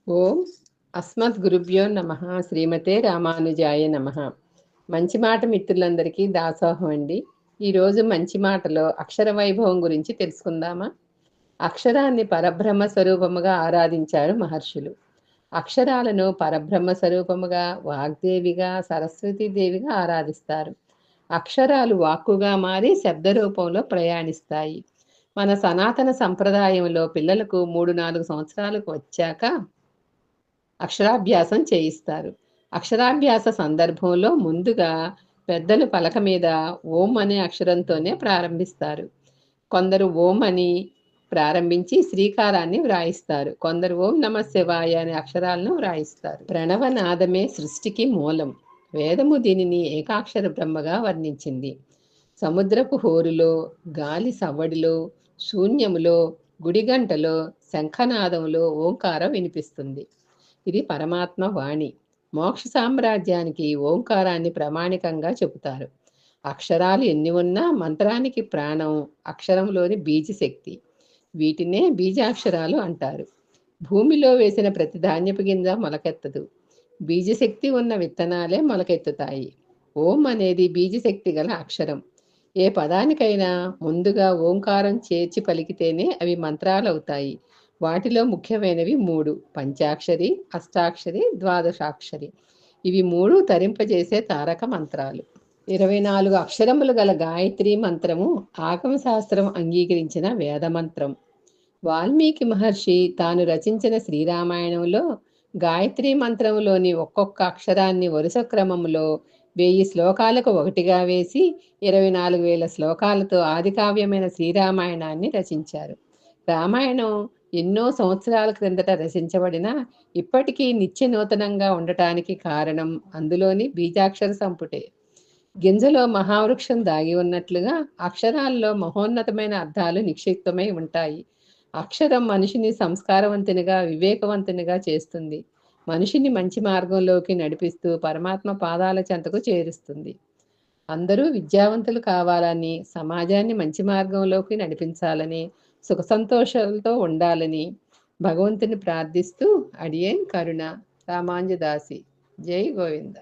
ఓం అస్మద్గురుభ్యో నమః. శ్రీమతే రామానుజాయ నమః. మంచి మాట మిత్రులందరికీ దాసోహం అండి. ఈరోజు మంచి మాటలో అక్షర వైభవం గురించి తెలుసుకుందామా? అక్షరాన్ని పరబ్రహ్మ స్వరూపముగా ఆరాధించారు మహర్షులు. అక్షరాలను పరబ్రహ్మ స్వరూపముగా, వాగ్దేవిగా, సరస్వతీదేవిగా ఆరాధిస్తారు. అక్షరాలు వాక్కుగా మారి శబ్ద రూపంలో ప్రయాణిస్తాయి. మన సనాతన సంప్రదాయంలో పిల్లలకు 3-4 సంవత్సరాలకు వచ్చాక అక్షరాభ్యాసం చేయిస్తారు. అక్షరాభ్యాస సందర్భంలో ముందుగా పెద్దలు పలక మీద ఓం అనే అక్షరంతోనే ప్రారంభిస్తారు. కొందరు ఓం అని ప్రారంభించి శ్రీకారాన్ని వ్రాయిస్తారు. కొందరు ఓం నమ శివాయ అనే అక్షరాలను వ్రాయిస్తారు. ప్రణవనాదమే సృష్టికి మూలం. వేదము దీనిని ఏకాక్షర బ్రహ్మగా వర్ణించింది. సముద్రపు హోరులో, గాలి సవ్వడిలో, శూన్యములో, గుడిగంటలో, శంఖనాదంలో ఓంకారం వినిపిస్తుంది. ఇది పరమాత్మ వాణి. మోక్ష సామ్రాజ్యానికి ఓంకారాన్ని ప్రామాణికంగా చెబుతారు. అక్షరాలు ఎన్ని ఉన్నా మంత్రానికి ప్రాణం అక్షరంలోని బీజశక్తి. వీటినే బీజాక్షరాలు అంటారు. భూమిలో వేసిన ప్రతి ధాన్యపు గింజ మొలకెత్తదు. బీజశక్తి ఉన్న విత్తనాలే మొలకెత్తుతాయి. ఓం అనేది బీజశక్తి గల అక్షరం. ఏ పదానికైనా ముందుగా ఓంకారం చేర్చి పలికితేనే అవి మంత్రాలవుతాయి. వాటిలో ముఖ్యమైనవి 3: పంచాక్షరి, అష్టాక్షరి, ద్వాదశాక్షరి. ఇవి 3 తరింపజేసే తారక మంత్రాలు. 24 అక్షరములు గల గాయత్రి మంత్రము ఆగమశాస్త్రం అంగీకరించిన వేదమంత్రం. వాల్మీకి మహర్షి తాను రచించిన శ్రీరామాయణంలో గాయత్రి మంత్రములోని ఒక్కొక్క అక్షరాన్ని వరుస క్రమంలో 1000 శ్లోకాలకు ఒకటిగా వేసి 24,000 శ్లోకాలతో ఆదికావ్యమైన శ్రీరామాయణాన్ని రచించారు. రామాయణం ఎన్నో సంవత్సరాల క్రిందట రచించబడిన ఇప్పటికీ నిత్య నూతనంగా ఉండటానికి కారణం అందులోని బీజాక్షర సంపుటే. గింజలో మహావృక్షం దాగి ఉన్నట్లుగా అక్షరాల్లో మహోన్నతమైన అర్థాలు నిక్షిప్తమై ఉంటాయి. అక్షరం మనిషిని సంస్కారవంతునిగా, వివేకవంతునిగా చేస్తుంది. మనిషిని మంచి మార్గంలోకి నడిపిస్తూ పరమాత్మ పాదాల చెంతకు చేరుస్తుంది. అందరూ విద్యావంతులు కావాలని, సమాజాన్ని మంచి మార్గంలోకి నడిపించాలని, సుఖ సంతోషాలతో ఉండాలని భగవంతుని ప్రార్థిస్తూ అడియేన్ కరుణ రామాంజదాసి. జై గోవింద.